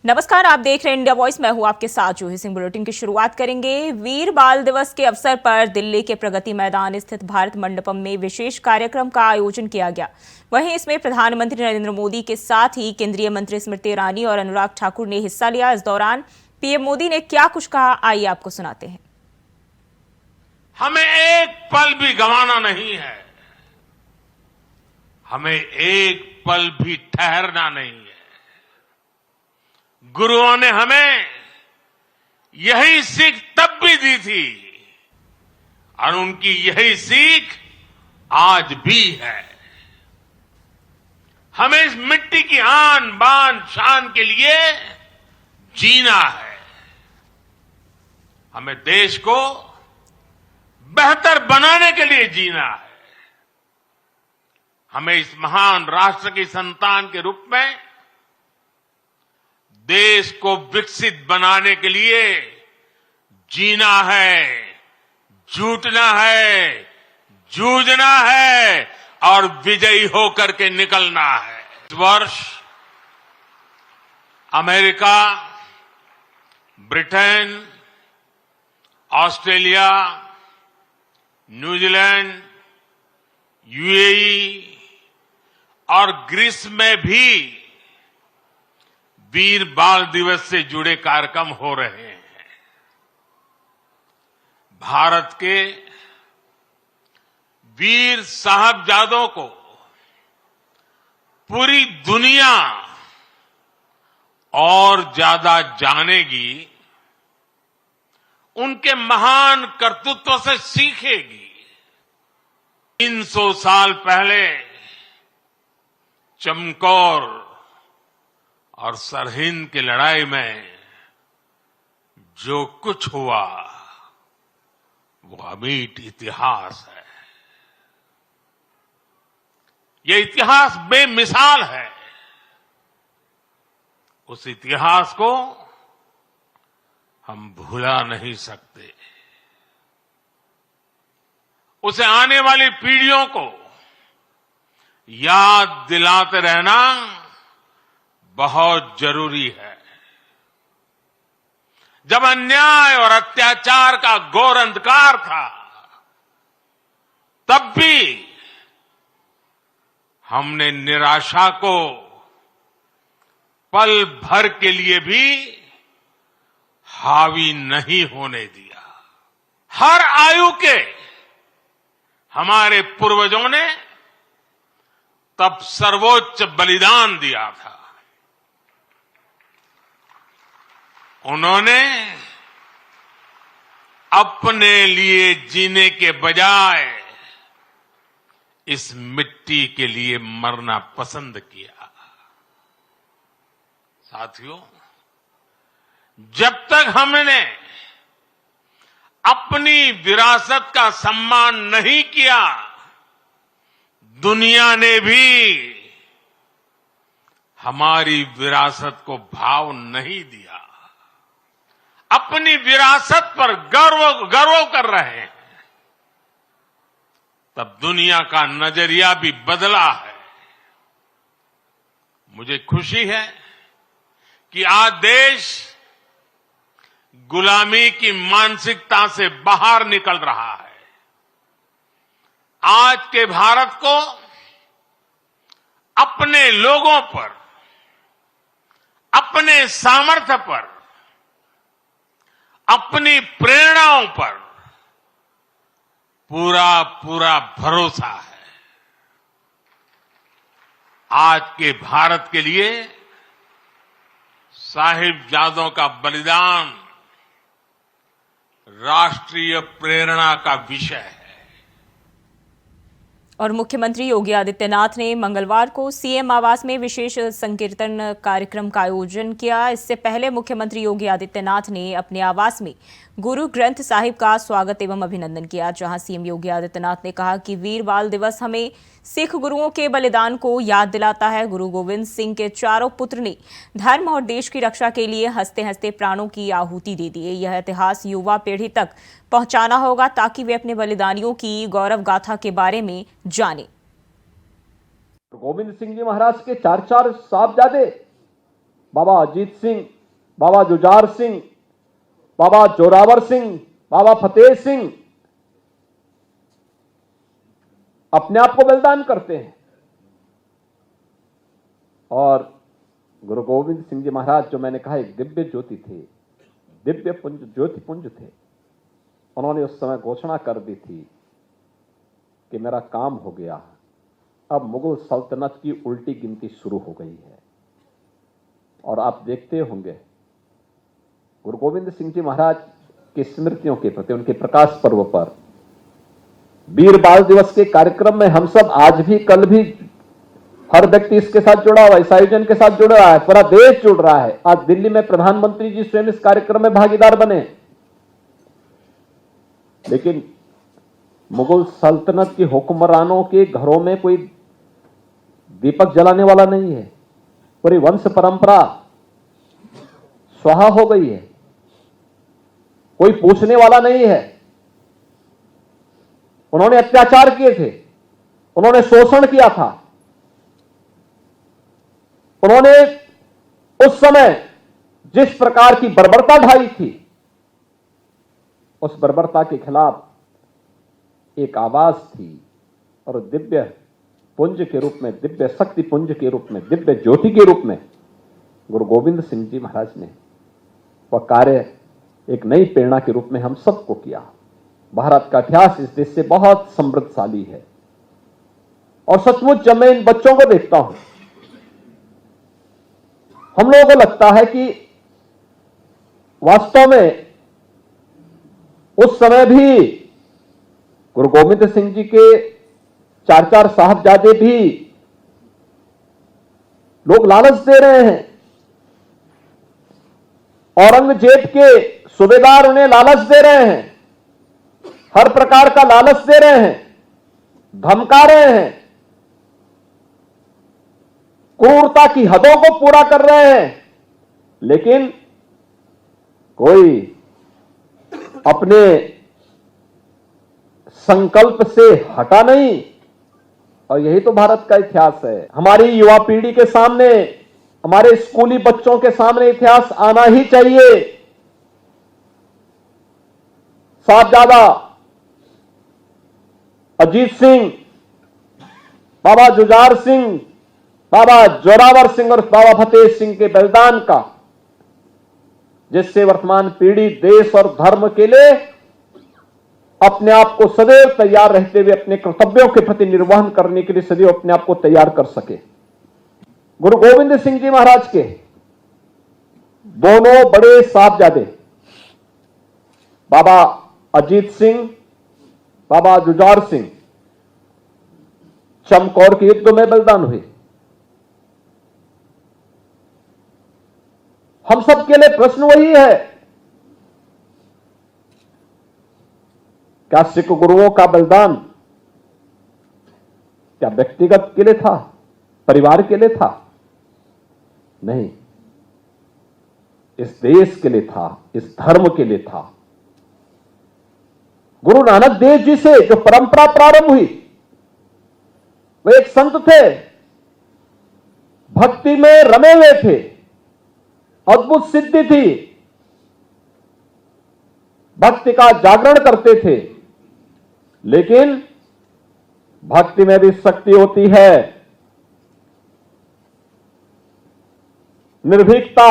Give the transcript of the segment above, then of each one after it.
नमस्कार, आप देख रहे हैं इंडिया वॉइस। मैं हूं आपके साथ जूही सिंह। बुलेटिन की शुरुआत करेंगे। वीर बाल दिवस के अवसर पर दिल्ली के प्रगति मैदान स्थित भारत मंडपम में विशेष कार्यक्रम का आयोजन किया गया। वहीं इसमें प्रधानमंत्री नरेंद्र मोदी के साथ ही केंद्रीय मंत्री स्मृति ईरानी और अनुराग ठाकुर ने हिस्सा लिया। इस दौरान पीएम मोदी ने क्या कुछ कहा, आइए आपको सुनाते हैं। हमें एक पल भी गंवाना नहीं है, हमें एक पल भी ठहरना नहीं है। गुरुओं ने हमें यही सीख तब भी दी थी और उनकी यही सीख आज भी है। हमें इस मिट्टी की आन बान शान के लिए जीना है। हमें देश को बेहतर बनाने के लिए जीना है। हमें इस महान राष्ट्र की संतान के रूप में देश को विकसित बनाने के लिए जीना है, जुटना है, जूझना है और विजयी होकर के निकलना है। इस वर्ष America, Britain, Australia, New Zealand, UAE और ग्रीस में भी वीर बाल दिवस से जुड़े कार्यक्रम हो रहे हैं। भारत के वीर साहबजादों को पूरी दुनिया और ज्यादा जानेगी, उनके महान कर्तृत्व से सीखेगी। 300 साल पहले चमकौर और सरहिंद की लड़ाई में जो कुछ हुआ वो अमिट इतिहास है। ये इतिहास बेमिसाल है। उस इतिहास को हम भुला नहीं सकते। उसे आने वाली पीढ़ियों को याद दिलाते रहना बहुत जरूरी है। जब अन्याय और अत्याचार का घोर अंधकार था, तब भी हमने निराशा को पल भर के लिए भी हावी नहीं होने दिया। हर आयु के हमारे पूर्वजों ने तब सर्वोच्च बलिदान दिया था। उन्होंने अपने लिए जीने के बजाय इस मिट्टी के लिए मरना पसंद किया। साथियों, जब तक हमने अपनी विरासत का सम्मान नहीं किया, दुनिया ने भी हमारी विरासत को भाव नहीं दिया। अपनी विरासत पर गर्व कर रहे हैं। तब दुनिया का नजरिया भी बदला है। मुझे खुशी है कि आज देश गुलामी की मानसिकता से बाहर निकल रहा है। आज के भारत को अपने लोगों पर, अपने सामर्थ्य पर, अपनी प्रेरणाओं पर पूरा भरोसा है। आज के भारत के लिए साहिबजादों का बलिदान राष्ट्रीय प्रेरणा का विषय है। और मुख्यमंत्री योगी आदित्यनाथ ने मंगलवार को सीएम आवास में विशेष संकीर्तन कार्यक्रम का आयोजन किया। इससे पहले मुख्यमंत्री योगी आदित्यनाथ ने अपने आवास में गुरु ग्रंथ साहिब का स्वागत एवं अभिनंदन किया, जहां सीएम योगी आदित्यनाथ ने कहा कि वीर बाल दिवस हमें सिख गुरुओं के बलिदान को याद दिलाता है। गुरु गोविंद सिंह के चारों पुत्र ने धर्म और देश की रक्षा के लिए हंसते हंसते प्राणों की आहुति दे दी। यह इतिहास युवा पीढ़ी तक पहुंचाना होगा ताकि वे अपने बलिदानियों की गौरव गाथा के बारे में जाने। गोविंद सिंह जी महाराज के चार साहबजादे बाबा अजीत सिंह, बाबा जुझार सिंह, बाबा जोरावर सिंह, बाबा फतेह सिंह अपने आप को बलिदान करते हैं। और गुरु गोविंद सिंह जी महाराज, जो मैंने कहा एक दिव्य ज्योति थे, दिव्य पुंज, ज्योति पुंज थे। उन्होंने उस समय घोषणा कर दी थी कि मेरा काम हो गया, अब मुगल सल्तनत की उल्टी गिनती शुरू हो गई है। और आप देखते होंगे गुरु गोविंद सिंह जी महाराज की स्मृतियों के प्रति, उनके प्रकाश पर्व पर वीर बाल दिवस के कार्यक्रम में हम सब आज भी, कल भी, हर व्यक्ति इसके साथ जुड़ा हुआ है, इस आयोजन के साथ जुड़ रहा है, पूरा देश जुड़ रहा है। आज दिल्ली में प्रधानमंत्री जी स्वयं इस कार्यक्रम में भागीदार बने। लेकिन मुगल सल्तनत के हुक्मरानों के घरों में कोई दीपक जलाने वाला नहीं है, पूरी वंश परंपरा स्वाहा हो गई है, कोई पूछने वाला नहीं है। उन्होंने अत्याचार किए थे, उन्होंने शोषण किया था, उन्होंने उस समय जिस प्रकार की बर्बरता ढाई थी, उस बर्बरता के खिलाफ एक आवाज थी। और दिव्य पुंज के रूप में, दिव्य शक्ति पुंज के रूप में, दिव्य ज्योति के रूप में गुरु गोविंद सिंह जी महाराज ने वह कार्य एक नई प्रेरणा के रूप में हम सबको किया। भारत का इतिहास इस देश से बहुत समृद्धशाली है। और सचमुच जब मैं इन बच्चों को देखता हूं, हम लोगों को लगता है कि वास्तव में उस समय भी गुरु गोविंद सिंह जी के चार साहबजादे भी लोग लालच दे रहे हैं। औरंगजेब के सूबेदार उन्हें लालच दे रहे हैं, हर प्रकार का लालच दे रहे हैं, धमका रहे हैं, क्रूरता की हदों को पूरा कर रहे हैं। लेकिन कोई अपने संकल्प से हटा नहीं। और यही तो भारत का इतिहास है। हमारी युवा पीढ़ी के सामने, हमारे स्कूली बच्चों के सामने इतिहास आना ही चाहिए। साहबजादा अजीत सिंह, बाबा जुझार सिंह, बाबा जोरावर सिंह और बाबा फतेह सिंह के बलिदान का, जिससे वर्तमान पीढ़ी देश और धर्म के लिए अपने आप को सदैव तैयार रहते हुए अपने कर्तव्यों के प्रति निर्वहन करने के लिए सदैव अपने आप को तैयार कर सके। गुरु गोविंद सिंह जी महाराज के दोनों बड़े साहबजादे बाबा अजीत सिंह, बाबा जुझार सिंह चमकौर के युद्ध में बलिदान हुए। हम सब के लिए प्रश्न वही है, क्या सिख गुरुओं का बलिदान क्या व्यक्तिगत के लिए था, परिवार के लिए था? नहीं, इस देश के लिए था, इस धर्म के लिए था। गुरु नानक देव जी से जो परंपरा प्रारंभ हुई, वे एक संत थे, भक्ति में रमे हुए थे, अद्भुत सिद्धि थी, भक्ति का जागरण करते थे। लेकिन भक्ति में भी शक्ति होती है, निर्भीकता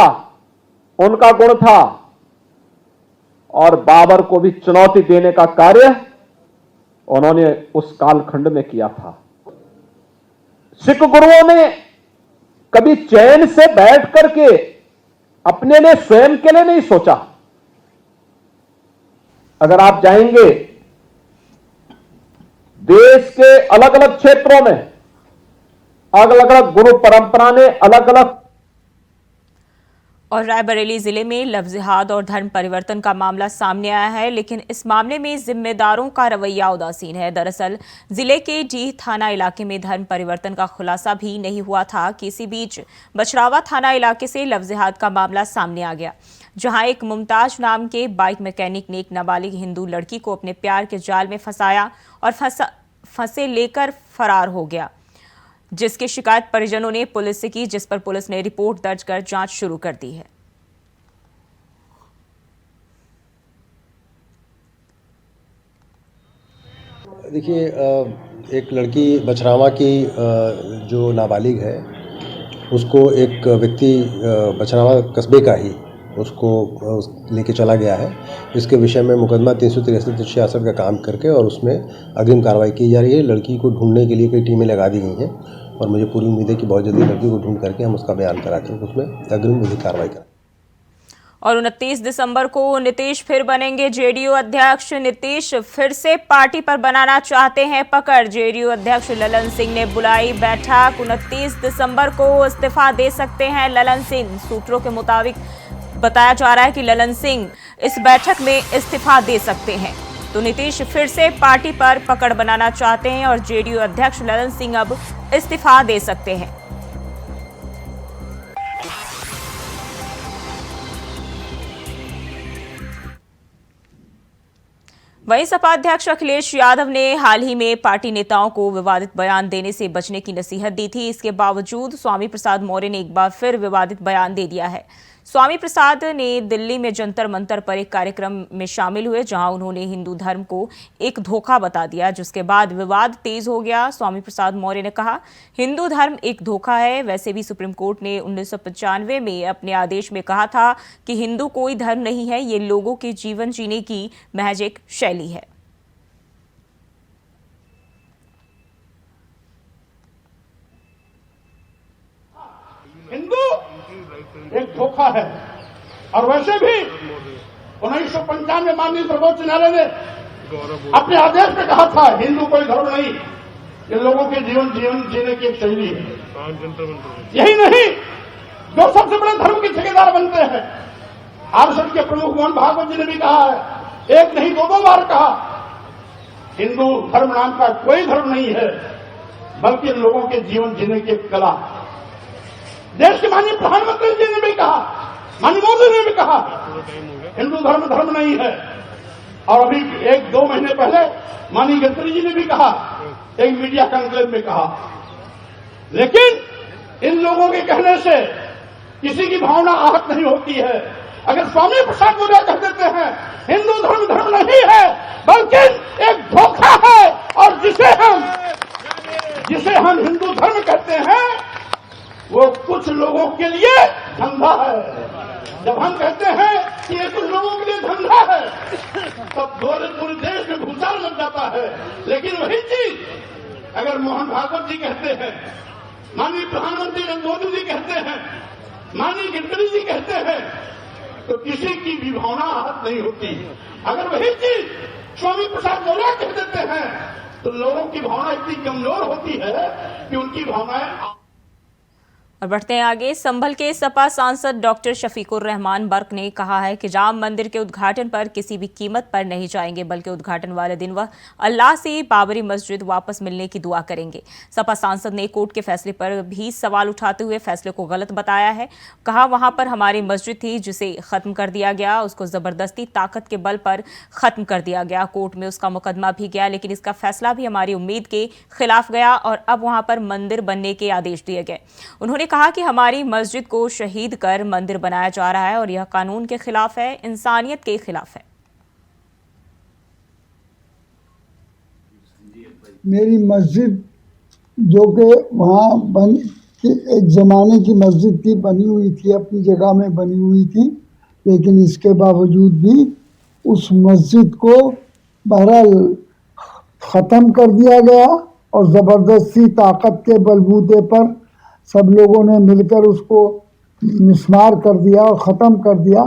उनका गुण था। और बाबर को भी चुनौती देने का कार्य उन्होंने उस कालखंड में किया था। सिख गुरुओं ने कभी चैन से बैठ करके अपने लिए, स्वयं के लिए नहीं सोचा। अगर आप जाएंगे देश के अलग अलग क्षेत्रों में, अलग अलग गुरु परंपरा ने अलग अलग। और रायबरेली जिले में लव जिहाद और धर्म परिवर्तन का मामला सामने आया है, लेकिन इस मामले में जिम्मेदारों का रवैया उदासीन है। दरअसल जिले के डीह थाना इलाके में धर्म परिवर्तन का खुलासा भी नहीं हुआ था कि इसी बीच बछरावा थाना इलाके से लव जिहाद का मामला सामने आ गया, जहां एक मुमताज नाम के बाइक मैकेनिक ने एक नाबालिग हिंदू लड़की को अपने प्यार के जाल में फंसाया और फंसे लेकर फरार हो गया, जिसकी शिकायत परिजनों ने पुलिस से की, जिस पर पुलिस ने रिपोर्ट दर्ज कर जांच शुरू कर दी है। देखिए, एक लड़की बछरावा की जो नाबालिग है उसको एक व्यक्ति बछरावा कस्बे का ही उसको लेके चला गया है। इसके विषय में मुकदमा 363-66 का काम करके और उसमें अग्रिम कार्रवाई की जा रही है। लड़की को ढूंढने के लिए कई टीमें लगा दी गई हैं और मुझे पूरी उम्मीद है कि बहुत जल्दी लड़की को ढूंढ करके हम उसका बयान कराकर उसमें अग्रिम विधिक कार्रवाई करें। और 29 दिसंबर को नीतीश फिर बनेंगे जेडीयू अध्यक्ष। नीतीश फिर से पार्टी पर बनाना चाहते हैं पकड़। जेडीयू अध्यक्ष ललन सिंह ने बुलाई बैठक। 29 दिसंबर को इस्तीफा दे सकते हैं ललन सिंह। सूत्रों के मुताबिक बताया जा रहा है कि ललन सिंह इस बैठक में इस्तीफा दे सकते हैं। तो नीतीश फिर से पार्टी पर पकड़ बनाना चाहते हैं और जेडीयू अध्यक्ष ललन सिंह अब इस्तीफा दे सकते हैं। वहीं सपा अध्यक्ष अखिलेश यादव ने हाल ही में पार्टी नेताओं को विवादित बयान देने से बचने की नसीहत दी थी। इसके बावजूद स्वामी प्रसाद मौर्य ने एक बार फिर विवादित बयान दे दिया है। स्वामी प्रसाद ने दिल्ली में जंतर मंतर पर एक कार्यक्रम में शामिल हुए, जहां उन्होंने हिंदू धर्म को एक धोखा बता दिया, जिसके बाद विवाद तेज हो गया। स्वामी प्रसाद मौर्य ने कहा, हिंदू धर्म एक धोखा है। वैसे भी सुप्रीम कोर्ट ने 1995 में अपने आदेश में कहा था कि हिंदू कोई धर्म नहीं है, ये लोगों के जीवन जीने की महज एक शैली है। हिंदू एक धोखा है। और वैसे भी 1995 माननीय सर्वोच्च न्यायालय ने अपने आदेश में कहा था हिंदू कोई धर्म नहीं, ये लोगों के जीवन जीने की एक शैली है। यही नहीं, जो सबसे बड़े धर्म के ठेकेदार बनते हैं, आरएसएस के प्रमुख मोहन भागवत जी ने भी कहा है, एक नहीं दो बार कहा, हिंदू धर्म नाम का कोई धर्म नहीं है, बल्कि लोगों के जीवन जीने की एक कला। देश के माननीय प्रधानमंत्री जी ने भी कहा, माननीय मोदी ने भी कहा, हिंदू धर्म नहीं है। और अभी 1-2 महीने पहले माननीय गडकरी जी ने भी कहा, एक मीडिया कॉन्क्लेव में कहा। लेकिन इन लोगों के कहने से किसी की भावना आहत नहीं होती है। अगर स्वामी प्रसाद मौर्य कह देते हैं हिंदू धर्म नहीं है, बल्कि एक धोखा है, और जिसे हम हिंदू धर्म कहते हैं वो कुछ लोगों के लिए धंधा है। जब हम कहते हैं कि ये कुछ लोगों के लिए धंधा है, तब पूरे देश में भूचाल लग जाता है। लेकिन वही चीज अगर मोहन भागवत जी कहते हैं, माननीय प्रधानमंत्री नरेंद्र मोदी जी कहते हैं, माननीय गडकरी जी कहते हैं, तो किसी की भी भावना आहत नहीं होती। अगर वही चीज स्वामी प्रसाद मौर्य कह देते हैं तो लोगों की भावना इतनी कमजोर होती है कि उनकी भावनाएं। और बढ़ते हैं आगे। संभल के सपा सांसद डॉक्टर शफीकुर रहमान बर्क ने कहा है कि राम मंदिर के उद्घाटन पर किसी भी कीमत पर नहीं जाएंगे, बल्कि उद्घाटन वाले दिन वह अल्लाह से बाबरी मस्जिद वापस मिलने की दुआ करेंगे। सपा सांसद ने कोर्ट के फैसले पर भी सवाल उठाते हुए फैसले को गलत बताया है। कहा, वहां पर हमारी मस्जिद थी जिसे खत्म कर दिया गया, उसको जबरदस्ती ताकत के बल पर खत्म कर दिया गया। कोर्ट में उसका मुकदमा भी गया, लेकिन इसका फैसला भी हमारी उम्मीद के खिलाफ गया और अब वहां पर मंदिर बनने के आदेश दिए गए। उन्होंने कहा कि हमारी मस्जिद को शहीद कर मंदिर बनाया जा रहा है और यह कानून के खिलाफ है, इंसानियत के खिलाफ है। मेरी मस्जिद जो कि वहाँ एक ज़माने की मस्जिद थी, बनी हुई थी, अपनी जगह में बनी हुई थी, लेकिन इसके बावजूद भी उस मस्जिद को बहरहाल ख़त्म कर दिया गया और ज़बरदस्ती ताकत के बलबूते पर सब लोगों ने मिलकर उसको मिसमार कर दिया और ख़त्म कर दिया।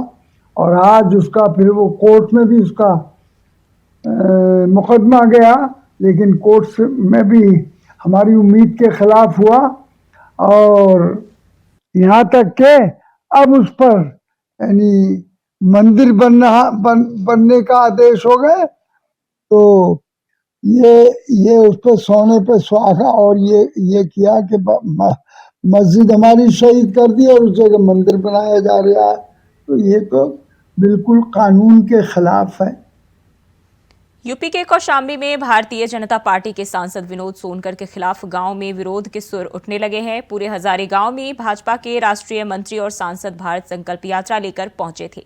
और आज उसका फिर वो कोर्ट में भी उसका मुकदमा गया, लेकिन कोर्ट में भी हमारी उम्मीद के खिलाफ हुआ और यहाँ तक के अब उस पर यानी मंदिर बनने का आदेश हो गए। तो ये उस पर सोने पे सुहागा और ये किया कि मस्जिद हमारी शहीद कर दी और उस जगह मंदिर बनाया जा रहा है। तो ये तो बिल्कुल कानून के खिलाफ है। यूपी के कौशाम्बी में भारतीय जनता पार्टी के सांसद विनोद सोनकर के खिलाफ गांव में विरोध के सुर उठने लगे हैं। पूरे हजारे गांव में भाजपा के राष्ट्रीय मंत्री और सांसद भारत संकल्प यात्रा लेकर पहुंचे थे।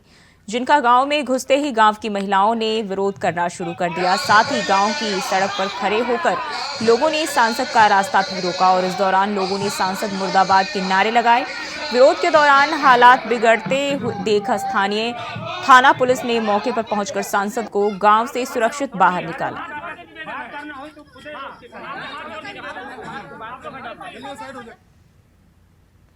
जिनका गांव में घुसते ही गांव की महिलाओं ने विरोध करना शुरू कर दिया। साथ ही गांव की सड़क पर खड़े होकर लोगों ने सांसद का रास्ता भी रोका और इस दौरान लोगों ने सांसद मुर्दाबाद के नारे लगाए। विरोध के दौरान हालात बिगड़ते देख स्थानीय थाना पुलिस ने मौके पर पहुंचकर सांसद को गांव से सुरक्षित बाहर निकाला।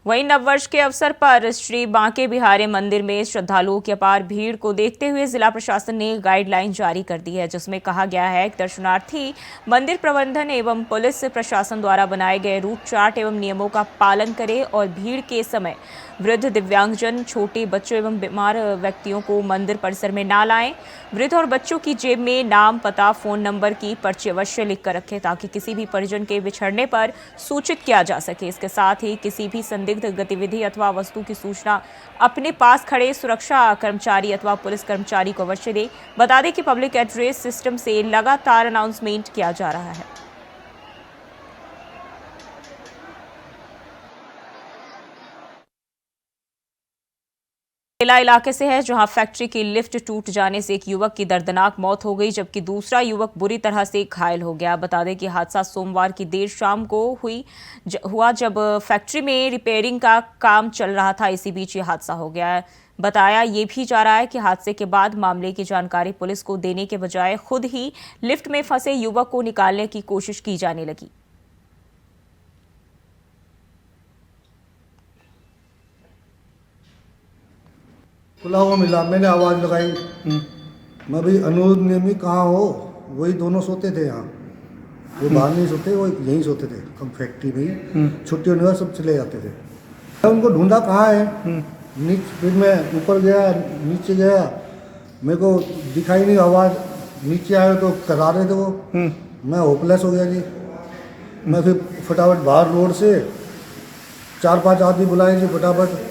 वहीं नववर्ष के अवसर पर श्री बांके बिहारी मंदिर में श्रद्धालुओं की अपार भीड़ को देखते हुए जिला प्रशासन ने गाइडलाइन जारी कर दी है, जिसमें कहा गया है कि दर्शनार्थी मंदिर प्रबंधन एवं पुलिस प्रशासन द्वारा बनाए गए रूट चार्ट एवं नियमों का पालन करें और भीड़ के समय वृद्ध, दिव्यांगजन, छोटे बच्चों एवं बीमार व्यक्तियों को मंदिर परिसर में ना लाएं। वृद्ध और बच्चों की जेब में नाम, पता, फोन नंबर की पर्ची अवश्य लिखकर रखें ताकि किसी भी परिजन के बिछड़ने पर सूचित किया जा सके। इसके साथ ही किसी भी संदिग्ध गतिविधि अथवा वस्तु की सूचना अपने पास खड़े सुरक्षा कर्मचारी अथवा पुलिस कर्मचारी को अवश्य दें। बता दें कि पब्लिक एड्रेस सिस्टम से लगातार अनाउंसमेंट किया जा रहा है। केला इलाके से है, जहां फैक्ट्री की लिफ्ट टूट जाने से एक युवक की दर्दनाक मौत हो गई, जबकि दूसरा युवक बुरी तरह से घायल हो गया। बता दें कि हादसा सोमवार की देर शाम को हुआ जब फैक्ट्री में रिपेयरिंग का काम चल रहा था। इसी बीच ये हादसा हो गया है। बताया ये भी जा रहा है कि हादसे के बाद मामले की जानकारी पुलिस को देने के बजाय खुद ही लिफ्ट में फंसे युवक को निकालने की कोशिश की जाने लगी। खुला हुआ मिला, मैंने आवाज़ लगाई। मैं भाई अनुरोध नियमी कहाँ हो? वही दोनों सोते थे यहाँ, वो बाहर नहीं सोते, वो यहीं सोते थे। हम फैक्ट्री में ही छुट्टी होने के बाद सब चले जाते थे। मैं उनको ढूंढा कहाँ है, फिर मैं ऊपर गया, नीचे गया, मेरे को दिखाई नहीं। आवाज़ नीचे आया तो करा रहे थे वो। मैं होपलेस हो गया जी। मैं फिर फटाफट बाहर रोड से 4-5 आदमी बुलाए जी, फटाफट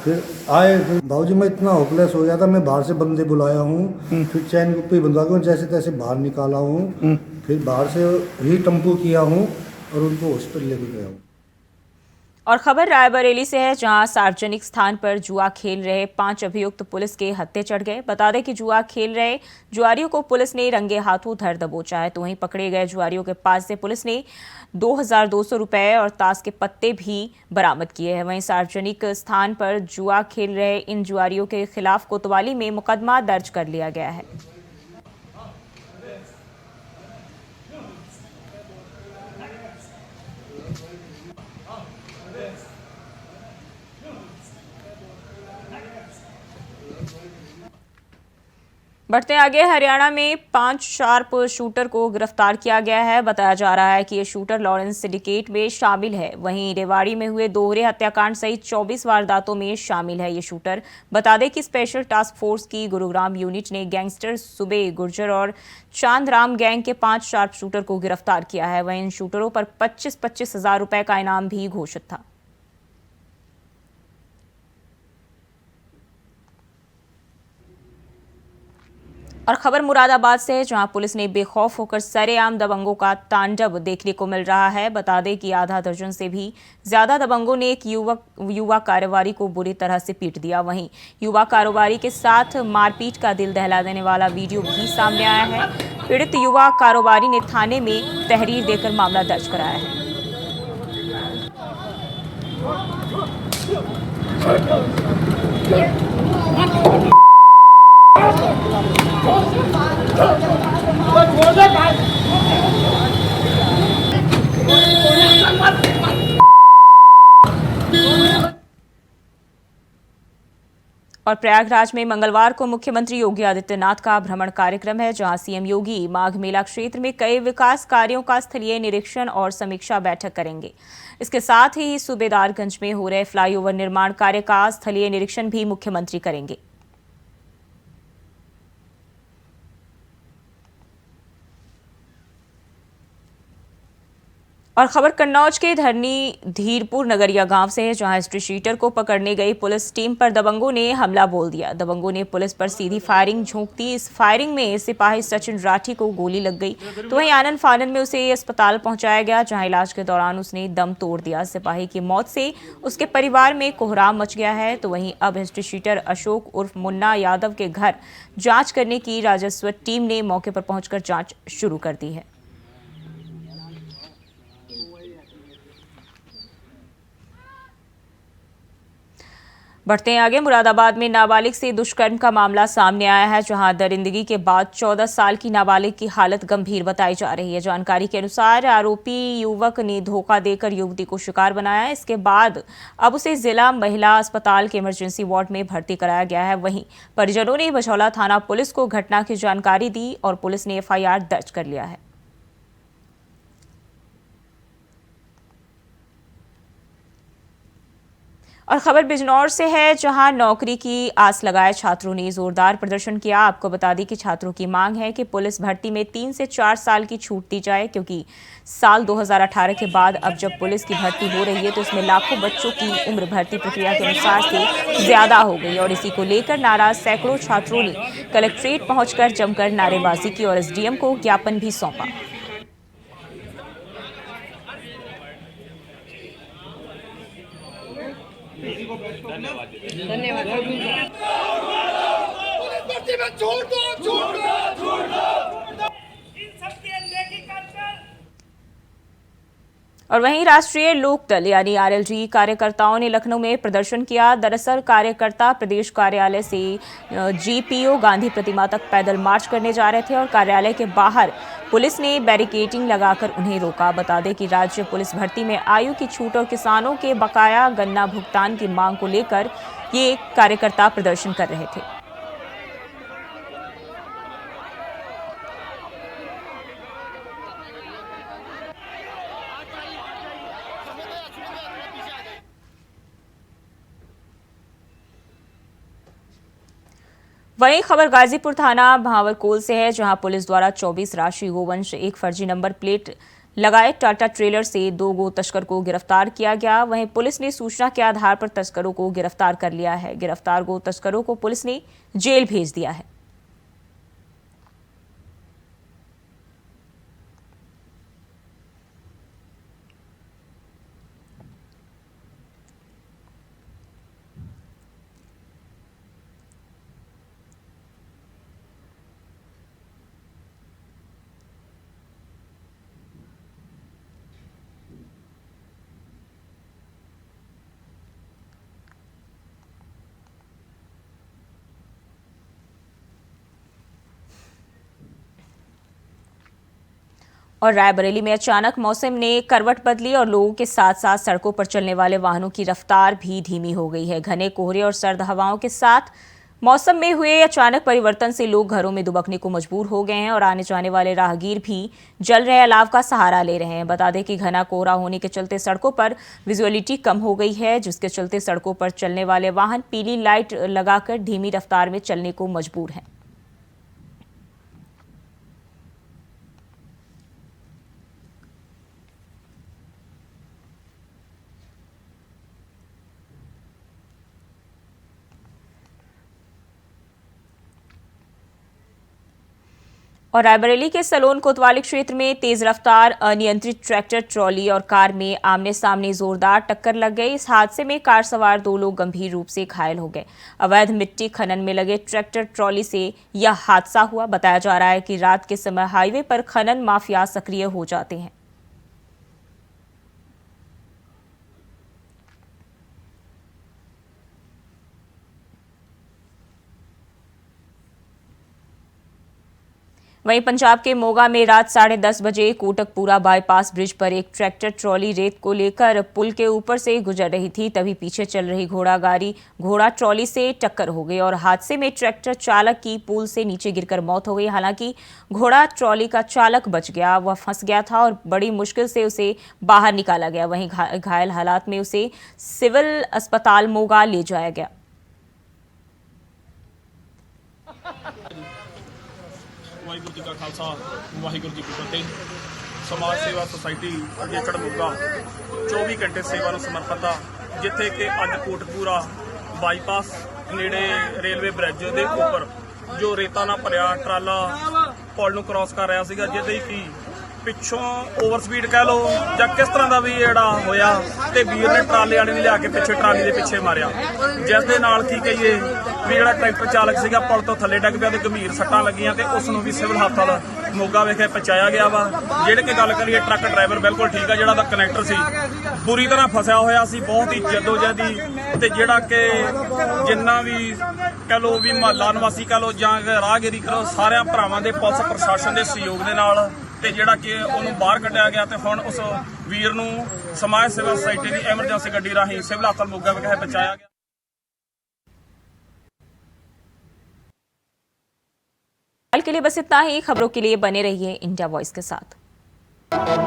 फिर आए। फिर भाऊजी मैं इतना होपलेस हो गया था, मैं बाहर से बंदे बुलाया हूँ, फिर चैन कुप्पी बंधवा के जैसे तैसे बाहर निकाला हूँ, फिर बाहर से ही टेम्पो किया हूँ और उनको हॉस्पिटल लेके गया हूँ। और खबर रायबरेली से है, जहां सार्वजनिक स्थान पर जुआ खेल रहे 5 अभियुक्त पुलिस के हत्थे चढ़ गए। बता दें कि जुआ खेल रहे जुआरियों को पुलिस ने रंगे हाथों धर दबोचा है। तो वहीं पकड़े गए जुआरियों के पास से पुलिस ने 2200 रुपए और ताश के पत्ते भी बरामद किए हैं। वहीं सार्वजनिक स्थान पर जुआ खेल रहे इन जुआरियों के खिलाफ कोतवाली में मुकदमा दर्ज कर लिया गया है। बढ़ते आगे, हरियाणा में 5 शार्प शूटर को गिरफ्तार किया गया है। बताया जा रहा है कि ये शूटर लॉरेंस सिंडिकेट में शामिल है। वहीं रेवाड़ी में हुए दोहरे हत्याकांड सहित 24 वारदातों में शामिल है ये शूटर। बता दें कि स्पेशल टास्क फोर्स की गुरुग्राम यूनिट ने गैंगस्टर सुबे गुर्जर और चांदराम गैंग के 5 शार्प शूटर को गिरफ्तार किया है। वहीं इन शूटरों पर 25-25 हजार रुपए का इनाम भी घोषित था। और खबर मुरादाबाद से है, जहां पुलिस ने बेखौफ होकर सरेआम दबंगों का तांडव देखने को मिल रहा है। बता दें कि आधा दर्जन से भी ज्यादा दबंगों ने एक युवा कारोबारी को बुरी तरह से पीट दिया। वहीं युवा कारोबारी के साथ मारपीट का दिल दहला देने वाला वीडियो भी सामने आया है। पीड़ित युवा कारोबारी ने थाने में तहरीर देकर मामला दर्ज कराया है। और प्रयागराज में मंगलवार को मुख्यमंत्री योगी आदित्यनाथ का भ्रमण कार्यक्रम है, जहां सीएम योगी माघ मेला क्षेत्र में कई विकास कार्यों का स्थलीय निरीक्षण और समीक्षा बैठक करेंगे। इसके साथ ही सूबेदारगंज में हो रहे फ्लाईओवर निर्माण कार्य का स्थलीय निरीक्षण भी मुख्यमंत्री करेंगे। और खबर कन्नौज के धरनी धीरपुर नगरिया गांव से है, जहां स्ट्रीट शीटर को पकड़ने गई पुलिस टीम पर दबंगों ने हमला बोल दिया। दबंगों ने पुलिस पर सीधी फायरिंग झोंक दी। इस फायरिंग में सिपाही सचिन राठी को गोली लग गई, तो वहीं आनन फानन में उसे अस्पताल पहुंचाया गया, जहां इलाज के दौरान उसने दम तोड़ दिया। सिपाही की मौत से उसके परिवार में कोहराम मच गया है। तो वहीं अब स्ट्रीट शीटर अशोक उर्फ मुन्ना यादव के घर जाँच करने की राजस्व टीम ने मौके पर पहुंचकर जाँच शुरू कर दी है। बढ़ते हैं आगे। मुरादाबाद में नाबालिग से दुष्कर्म का मामला सामने आया है, जहां दरिंदगी के बाद 14 साल की नाबालिग की हालत गंभीर बताई जा रही है। जानकारी के अनुसार आरोपी युवक ने धोखा देकर युवती को शिकार बनाया। इसके बाद अब उसे जिला महिला अस्पताल के इमरजेंसी वार्ड में भर्ती कराया गया है। वहीं परिजनों ने बछौला थाना पुलिस को घटना की जानकारी दी और पुलिस ने FIR दर्ज कर लिया है। और खबर बिजनौर से है, जहां नौकरी की आस लगाए छात्रों ने जोरदार प्रदर्शन किया। आपको बता दें कि छात्रों की मांग है कि पुलिस भर्ती में 3 से 4 साल की छूट दी जाए, क्योंकि साल 2018 के बाद अब जब पुलिस की भर्ती हो रही है तो इसमें लाखों बच्चों की उम्र भर्ती प्रक्रिया के अनुसार से ज्यादा हो गई। और इसी को लेकर नाराज सैकड़ों छात्रों ने कलेक्ट्रेट पहुंचकर जमकर नारेबाजी की और SDM को ज्ञापन भी सौंपा। और वहीं राष्ट्रीय लोकदल यानी RLD कार्यकर्ताओं ने लखनऊ में प्रदर्शन किया। दरअसल कार्यकर्ता प्रदेश कार्यालय से GPO गांधी प्रतिमा तक पैदल मार्च करने जा रहे थे और कार्यालय के बाहर पुलिस ने बैरिकेडिंग लगाकर उन्हें रोका। बता दें कि राज्य पुलिस भर्ती में आयु की छूट और किसानों के बकाया गन्ना भुगतान की मांग को लेकर ये कार्यकर्ता प्रदर्शन कर रहे थे। वहीं खबर गाजीपुर थाना भावरकोल से है, जहां पुलिस द्वारा 24 राशि गोवंश एक फर्जी नंबर प्लेट लगाए टाटा ट्रेलर से 2 गो तस्कर को गिरफ्तार किया गया। वहीं पुलिस ने सूचना के आधार पर तस्करों को गिरफ्तार कर लिया है। गिरफ्तार गो तस्करों को पुलिस ने जेल भेज दिया है। और रायबरेली में अचानक मौसम ने करवट बदली और लोगों के साथ साथ सड़कों पर चलने वाले वाहनों की रफ्तार भी धीमी हो गई है। घने कोहरे और सर्द हवाओं के साथ मौसम में हुए अचानक परिवर्तन से लोग घरों में दुबकने को मजबूर हो गए हैं और आने जाने वाले राहगीर भी जल रहे अलाव का सहारा ले रहे हैं। बता दें कि घना कोहरा होने के चलते सड़कों पर विजुअलिटी कम हो गई है, जिसके चलते सड़कों पर चलने वाले वाहन पीली लाइट लगाकर धीमी रफ्तार में चलने को मजबूर हैं। और रायबरेली के सलोन कोतवाली क्षेत्र में तेज रफ्तार अनियंत्रित ट्रैक्टर ट्रॉली और कार में आमने सामने जोरदार टक्कर लग गई। इस हादसे में कार सवार 2 लोग गंभीर रूप से घायल हो गए। अवैध मिट्टी खनन में लगे ट्रैक्टर ट्रॉली से यह हादसा हुआ। बताया जा रहा है कि रात के समय हाईवे पर खनन माफिया सक्रिय हो जाते हैं। वहीं पंजाब के मोगा में रात 10:30 बजे कोटकपुरा बाईपास ब्रिज पर एक ट्रैक्टर ट्रॉली रेत को लेकर पुल के ऊपर से गुजर रही थी, तभी पीछे चल रही घोड़ा ट्रॉली से टक्कर हो गई और हादसे में ट्रैक्टर चालक की पुल से नीचे गिरकर मौत हो गई। हालांकि घोड़ा ट्रॉली का चालक बच गया, वह फंस गया था और बड़ी मुश्किल से उसे बाहर निकाला गया। वहीं घायल हालात में उसे सिविल अस्पताल मोगा ले जाया गया। ਵਾਹਿਗੁਰੂ ਜੀ ਕਾ ਖਾਲਸਾ ਵਾਹਿਗੁਰੂ ਜੀ ਕੀ ਫਤਿਹ। ਸਮਾਜ ਸੇਵਾ ਸੁਸਾਇਟੀ ਅਜੇਕੜ ਮੋਗਾ 24 ਘੰਟੇ ਸੇਵਾ ਨੂੰ ਸਮਰਪਿਤ ਆ, ਜਿੱਥੇ ਕਿ ਅੱਜ ਕੋਟਕਪੂਰਾ ਬਾਈਪਾਸ ਨੇੜੇ ਰੇਲਵੇ ਬ੍ਰਿਜ ਦੇ ਉੱਪਰ ਜੋ ਰੇਤਾ ਨਾਲ ਭਰਿਆ ਟਰਾਲਾ ਪੁਲ ਨੂੰ ਕ੍ਰਾਸ ਕਰ ਰਿਹਾ ਸੀਗਾ, ਜਿਹਦੇ ਕਿ ਪਿੱਛੋਂ ਓਵਰ ਸਪੀਡ ਕਹਿ ਲਓ ਜਾਂ ਕਿਸ ਤਰ੍ਹਾਂ ਦਾ ਵੀ ਜਿਹੜਾ ਹੋਇਆ ਤੇ ਵੀਰ ਨੇ ਟਰਾਲੇ ਵਾਲੇ ਨੇ ਲਿਆ ਕੇ ਪਿੱਛੇ ਟਰਾਲੀ ਦੇ ਪਿੱਛੇ ਮਾਰਿਆ, ਜਿਸ ਦੇ ਨਾਲ ਕੀ ਕਹੀਏ ਵੀ ਜਿਹੜਾ ਟਰੈਕਟਰ ਚਾਲਕ ਸੀਗਾ ਪੁਲ ਤੋਂ ਥੱਲੇ ਡਿੱਗ ਪਿਆ ਤੇ ਗੰਭੀਰ ਸੱਟਾਂ ਲੱਗੀਆਂ ਤੇ ਉਸ ਨੂੰ ਵੀ ਸਿਵਲ ਹਸਪਤਾਲ ਮੋਗਾ ਵਿਖੇ ਪਹੁੰਚਾਇਆ ਗਿਆ ਵਾ। ਜਿਹੜੇ ਕਿ ਗੱਲ ਕਰੀਏ ਟਰੱਕ ਡਰਾਈਵਰ ਬਿਲਕੁਲ ਠੀਕ ਆ, ਜਿਹੜਾ ਦਾ ਕਨੈਕਟਰ ਸੀ ਪੂਰੀ ਤਰ੍ਹਾਂ ਫਸਿਆ ਹੋਇਆ ਸੀ, ਬਹੁਤ ਹੀ ਜਦੋਜਹਿਦੀ ਤੇ ਜਿਹੜਾ ਕਿ ਜਿੰਨਾ ਵੀ ਕਹਿ ਲਓ ਵੀ ਮਹੱਲਾ ਨਿਵਾਸੀ ਕਹਿ ਲਓ ਜਾਂ ਰਾਹਗੀਰੀ ਕਰੋ ਸਾਰਿਆਂ ਭਰਾਵਾਂ ਦੇ ਪੁਲਿਸ ਪ੍ਰਸ਼ਾਸਨ ਦੇ ਸਹਿਯੋਗ ਦੇ ਨਾਲ ਤੇ ਜਿਹੜਾ ਕਿ ਉਹਨੂੰ ਬਾਹਰ ਕੱਢਿਆ ਗਿਆ ਤੇ ਹੁਣ ਉਸ ਵੀਰ ਨੂੰ ਸਮਾਜ ਸੇਵਾ ਸੁਸਾਇਟੀ ਦੀ ਐਮਰਜੈਂਸੀ ਗੱਡੀ ਰਾਹੀਂ ਸਿਵਲ ਹਸਪਤਾਲ ਮੋਗਾ ਵਿਖੇ ਪਹੁੰਚਾਇਆ ਗਿਆ। के लिए बस इतना ही। खबरों के लिए बने रहिए इंडिया वॉइस के साथ।